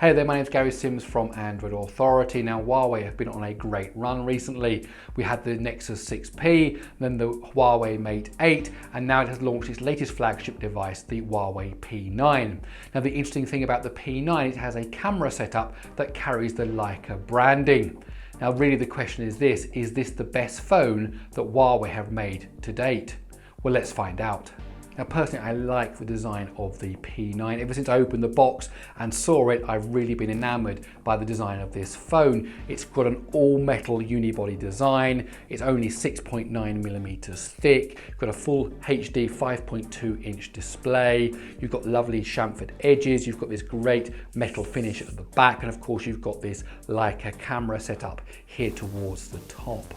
Hey there, my name's Gary Sims from Android Authority. Now, Huawei have been on a great run recently. We had the Nexus 6P, then the Huawei Mate 8, and now it has launched its latest flagship device, the Huawei P9. Now, the interesting thing about the P9, it has a camera setup that carries the Leica branding. Now, really the question is this the best phone that Huawei have made to date? Well, let's find out. Now personally, I like the design of the P9. Ever since I opened the box and saw it, I've really been enamored by the design of this phone. It's got an all-metal unibody design. It's only 6.9mm thick. You've got a full HD 5.2-inch display. You've got lovely chamfered edges. You've got this great metal finish at the back. And of course, you've got this Leica camera setup here towards the top.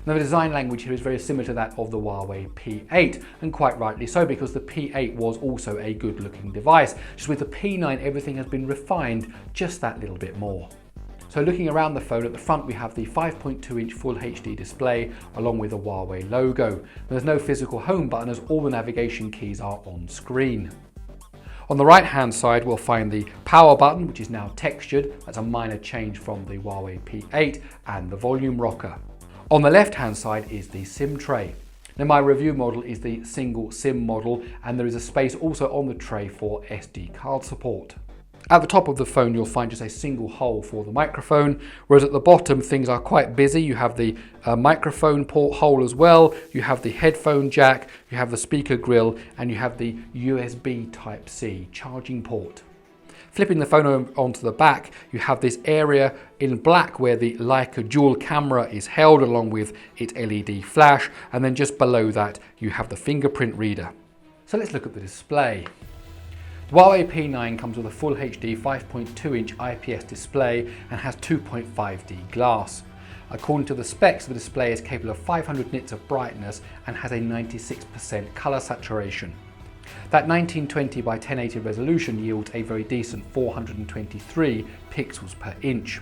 Now the design language here is very similar to that of the Huawei P8, and quite rightly so, because the P8 was also a good looking device. Just with the P9, everything has been refined just that little bit more. So looking around the phone, at the front we have the 5.2-inch Full HD display along with the Huawei logo. There's no physical home button as all the navigation keys are on screen. On the right hand side we'll find the power button, which is now textured. That's a minor change from the Huawei P8, and the volume rocker. On the left hand side is the SIM tray. Now my review model is the single SIM model, and there is a space also on the tray for SD card support. At the top of the phone you'll find just a single hole for the microphone, whereas at the bottom things are quite busy. You have the microphone port hole as well, you have the headphone jack, you have the speaker grill, and you have the USB Type-C charging port. Flipping the phone onto the back, you have this area in black where the Leica dual camera is held along with its LED flash, and then just below that you have the fingerprint reader. So let's look at the display. The Huawei P9 comes with a Full HD 5.2-inch IPS display and has 2.5D glass. According to the specs, the display is capable of 500 nits of brightness and has a 96% color saturation. That 1920 by 1080 resolution yields a very decent 423 pixels per inch.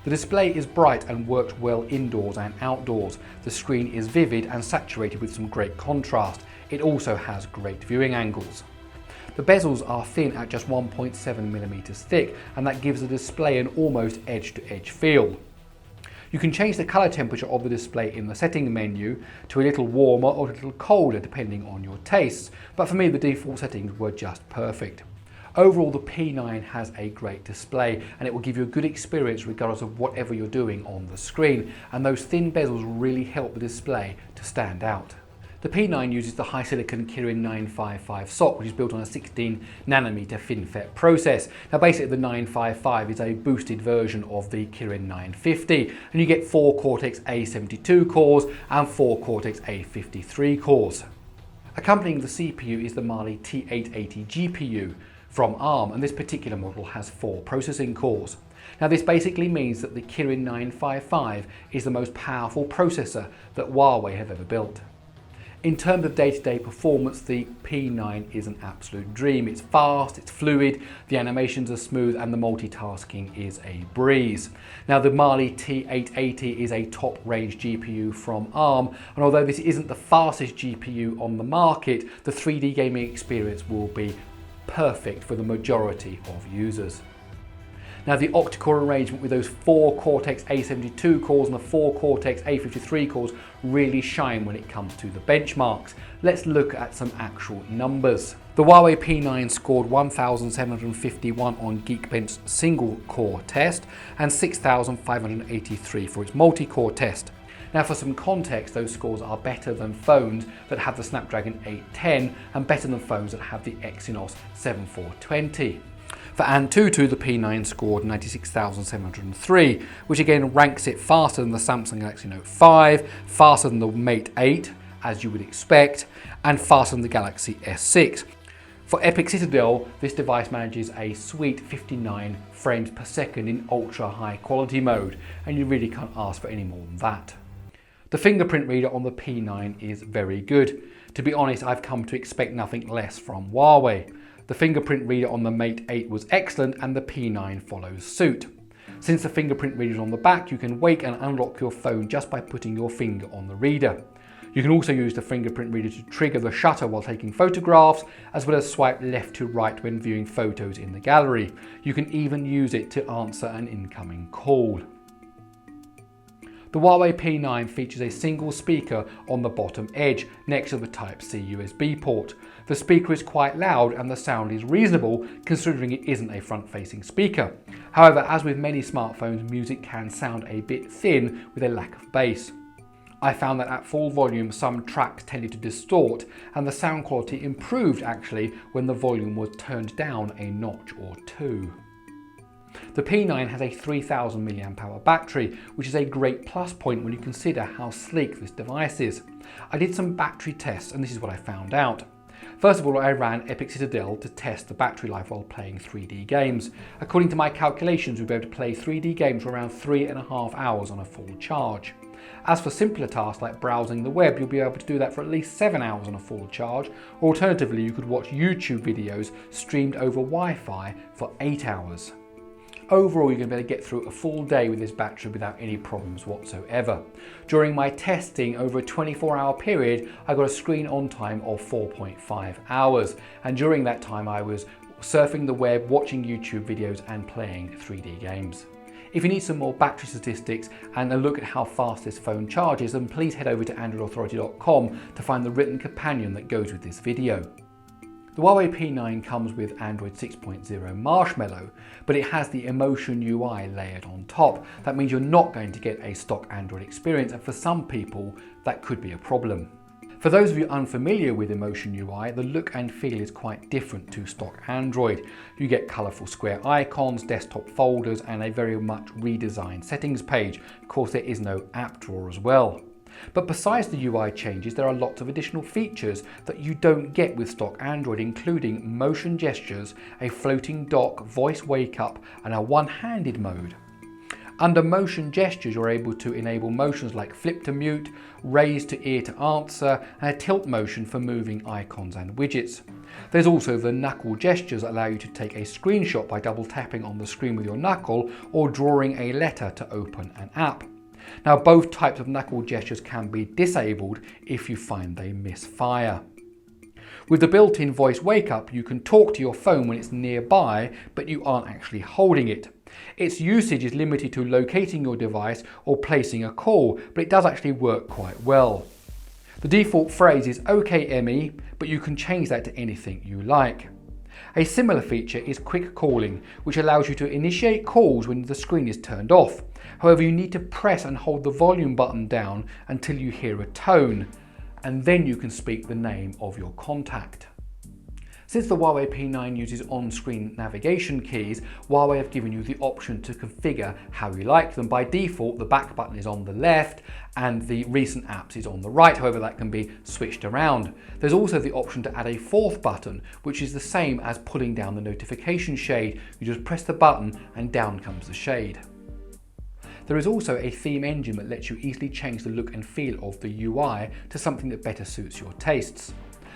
The display is bright and works well indoors and outdoors. The screen is vivid and saturated with some great contrast. It also has great viewing angles. The bezels are thin at just 1.7mm thick, and that gives the display an almost edge-to-edge feel. You can change the color temperature of the display in the setting menu to a little warmer or a little colder depending on your tastes, but for me the default settings were just perfect. Overall, the P9 has a great display and it will give you a good experience regardless of whatever you're doing on the screen, and those thin bezels really help the display to stand out. The P9 uses the high silicon Kirin 955 SoC, which is built on a 16nm FinFET process. Now basically the 955 is a boosted version of the Kirin 950, and you get 4 Cortex A72 cores and 4 Cortex A53 cores. Accompanying the CPU is the Mali T880 GPU from ARM, and this particular model has 4 processing cores. Now this basically means that the Kirin 955 is the most powerful processor that Huawei have ever built. In terms of day-to-day performance, the P9 is an absolute dream. It's fast, it's fluid, the animations are smooth, and the multitasking is a breeze. Now the Mali T880 is a top-range GPU from ARM, and although this isn't the fastest GPU on the market, the 3D gaming experience will be perfect for the majority of users. Now the octa-core arrangement with those 4 Cortex A72 cores and the 4 Cortex A53 cores really shine when it comes to the benchmarks. Let's look at some actual numbers. The Huawei P9 scored 1,751 on Geekbench's single core test and 6,583 for its multi-core test. Now for some context, those scores are better than phones that have the Snapdragon 810 and better than phones that have the Exynos 7420. For Antutu, the P9 scored 96,703, which again ranks it faster than the Samsung Galaxy Note 5, faster than the Mate 8, as you would expect, and faster than the Galaxy S6. For Epic Citadel, this device manages a sweet 59 frames per second in ultra high quality mode, and you really can't ask for any more than that. The fingerprint reader on the P9 is very good. To be honest, I've come to expect nothing less from Huawei. The fingerprint reader on the Mate 8 was excellent, and the P9 follows suit. Since the fingerprint reader is on the back, you can wake and unlock your phone just by putting your finger on the reader. You can also use the fingerprint reader to trigger the shutter while taking photographs, as well as swipe left to right when viewing photos in the gallery. You can even use it to answer an incoming call. The Huawei P9 features a single speaker on the bottom edge next to the Type-C USB port. The speaker is quite loud and the sound is reasonable considering it isn't a front-facing speaker. However, as with many smartphones, music can sound a bit thin with a lack of bass. I found that at full volume some tracks tended to distort, and the sound quality improved actually when the volume was turned down a notch or two. The P9 has a 3000 mAh battery, which is a great plus point when you consider how sleek this device is. I did some battery tests and this is what I found out. First of all, I ran Epic Citadel to test the battery life while playing 3D games. According to my calculations, we'll be able to play 3D games for around 3.5 hours on a full charge. As for simpler tasks like browsing the web, you'll be able to do that for at least 7 hours on a full charge, or alternatively you could watch YouTube videos streamed over Wi-Fi for 8 hours. Overall, you're going to be able to get through a full day with this battery without any problems whatsoever. During my testing over a 24-hour period, I got a screen on time of 4.5 hours, and during that time I was surfing the web, watching YouTube videos and playing 3D games. If you need some more battery statistics and a look at how fast this phone charges, then please head over to AndroidAuthority.com to find the written companion that goes with this video. The Huawei P9 comes with Android 6.0 Marshmallow, but it has the Emotion UI layered on top. That means you're not going to get a stock Android experience, and for some people that could be a problem. For those of you unfamiliar with Emotion UI, the look and feel is quite different to stock Android. You get colourful square icons, desktop folders and a very much redesigned settings page. Of course, there is no app drawer as well. But besides the UI changes, there are lots of additional features that you don't get with stock Android, including motion gestures, a floating dock, voice wake up and a one-handed mode. Under motion gestures, you're able to enable motions like flip to mute, raise to ear to answer, and a tilt motion for moving icons and widgets. There's also the knuckle gestures that allow you to take a screenshot by double tapping on the screen with your knuckle or drawing a letter to open an app. Now, both types of knuckle gestures can be disabled if you find they misfire. With the built-in voice wake up, you can talk to your phone when it's nearby, but you aren't actually holding it. Its usage is limited to locating your device or placing a call, but it does actually work quite well. The default phrase is "OK Emmy," but you can change that to anything you like. A similar feature is quick calling, which allows you to initiate calls when the screen is turned off. However, you need to press and hold the volume button down until you hear a tone, and then you can speak the name of your contact. Since the Huawei P9 uses on-screen navigation keys, Huawei have given you the option to configure how you like them. By default, the back button is on the left and the recent apps is on the right. However, that can be switched around. There's also the option to add a fourth button, which is the same as pulling down the notification shade. You just press the button and down comes the shade. There is also a theme engine that lets you easily change the look and feel of the UI to something that better suits your tastes.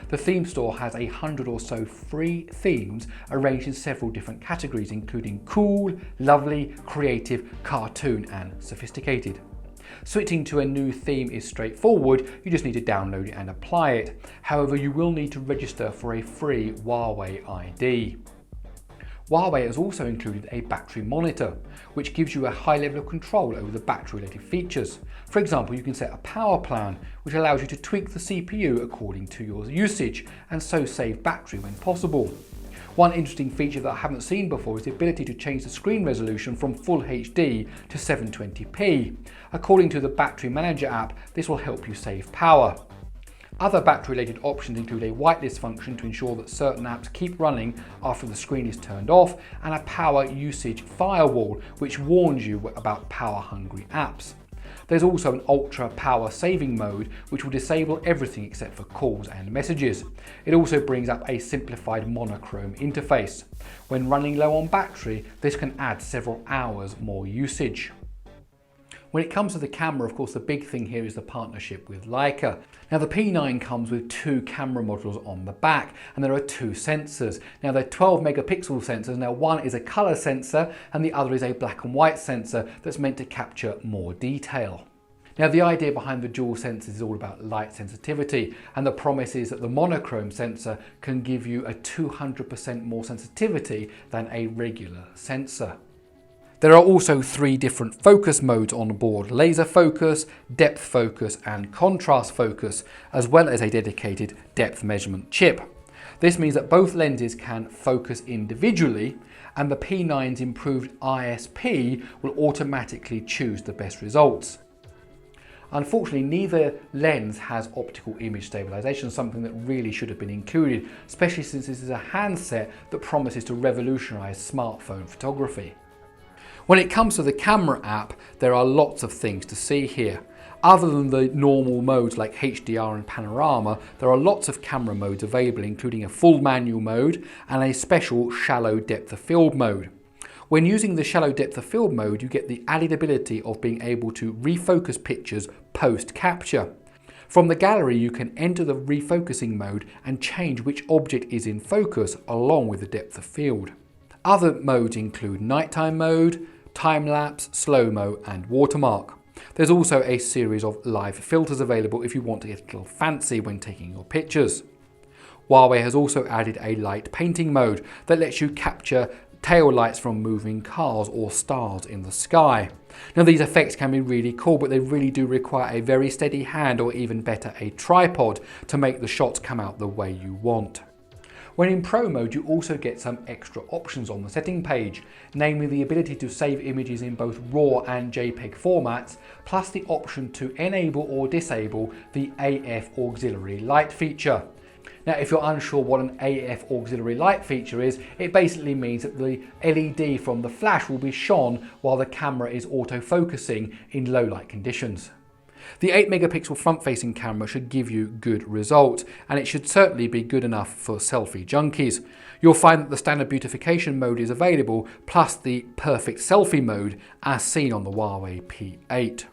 The theme store has 100 or so free themes arranged in several different categories, including cool, lovely, creative, cartoon and sophisticated. Switching to a new theme is straightforward, you just need to download it and apply it. However, you will need to register for a free Huawei ID. Huawei has also included a battery monitor, which gives you a high level of control over the battery related features. For example, you can set a power plan, which allows you to tweak the CPU according to your usage, and so save battery when possible. One interesting feature that I haven't seen before is the ability to change the screen resolution from Full HD to 720p. According to the Battery Manager app, this will help you save power. Other battery-related options include a whitelist function to ensure that certain apps keep running after the screen is turned off, and a power usage firewall, which warns you about power-hungry apps. There's also an ultra power saving mode, which will disable everything except for calls and messages. It also brings up a simplified monochrome interface. When running low on battery, this can add several hours more usage. When it comes to the camera, of course, the big thing here is the partnership with Leica. Now, the P9 comes with 2 camera modules on the back, and there are 2 sensors. Now, they're 12 megapixel sensors. Now, one is a color sensor and the other is a black and white sensor that's meant to capture more detail. Now, the idea behind the dual sensors is all about light sensitivity, and the promise is that the monochrome sensor can give you a 200% more sensitivity than a regular sensor. There are also 3 different focus modes on board: laser focus, depth focus and contrast focus, as well as a dedicated depth measurement chip. This means that both lenses can focus individually, and the P9's improved ISP will automatically choose the best results. Unfortunately, neither lens has optical image stabilization, something that really should have been included, especially since this is a handset that promises to revolutionize smartphone photography. When it comes to the camera app, there are lots of things to see here. Other than the normal modes like HDR and panorama, there are lots of camera modes available, including a full manual mode and a special shallow depth of field mode. When using the shallow depth of field mode, you get the added ability of being able to refocus pictures post-capture. From the gallery, you can enter the refocusing mode and change which object is in focus along with the depth of field. Other modes include nighttime mode, time-lapse, slow-mo and watermark. There's also a series of live filters available if you want to get a little fancy when taking your pictures. Huawei has also added a light painting mode that lets you capture tail lights from moving cars or stars in the sky. Now, these effects can be really cool, but they really do require a very steady hand, or even better, a tripod, to make the shots come out the way you want. When in Pro mode, you also get some extra options on the setting page, namely the ability to save images in both RAW and JPEG formats, plus the option to enable or disable the AF auxiliary light feature. Now, if you're unsure what an AF auxiliary light feature is, it basically means that the LED from the flash will be shone while the camera is autofocusing in low light conditions. The 8 megapixel front-facing camera should give you good results, and it should certainly be good enough for selfie junkies. You'll find that the standard beautification mode is available, plus the perfect selfie mode as seen on the Huawei P8.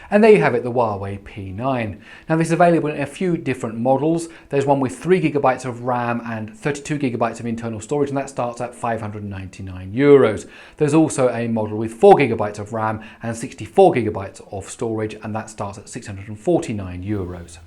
And there you have it, the Huawei P9. Now, this is available in a few different models. There's one with 3GB of RAM and 32GB of internal storage, and that starts at €599. There's also a model with 4GB of RAM and 64GB of storage, and that starts at €649.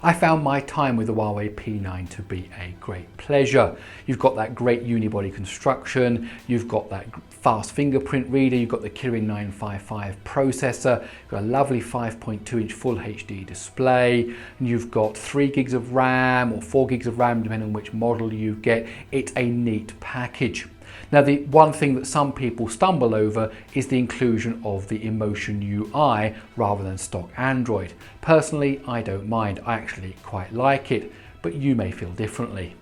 I found my time with the Huawei P9 to be a great pleasure. You've got that great unibody construction, you've got that fast fingerprint reader, you've got the Kirin 955 processor, you've got a lovely 5.2-inch Full HD display, and you've got 3 gigs of RAM or 4 gigs of RAM depending on which model you get. It's a neat package. Now, the one thing that some people stumble over is the inclusion of the Emotion UI rather than stock Android. Personally, I don't mind. I actually quite like it, but you may feel differently.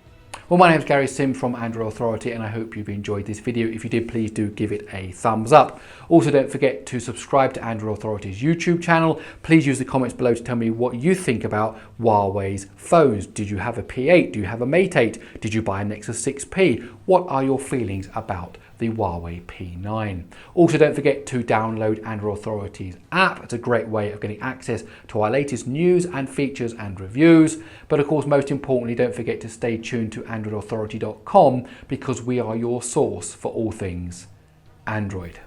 Well, my name is Gary Sim from Android Authority, and I hope you've enjoyed this video. If you did, please do give it a thumbs up. Also, don't forget to subscribe to Android Authority's YouTube channel. Please use the comments below to tell me what you think about Huawei's phones. Did you have a P8? Do you have a Mate 8? Did you buy a Nexus 6P? What are your feelings about the Huawei P9? Also, don't forget to download Android Authority's app. It's a great way of getting access to our latest news and features and reviews. But of course, most importantly, don't forget to stay tuned to AndroidAuthority.com, because we are your source for all things Android.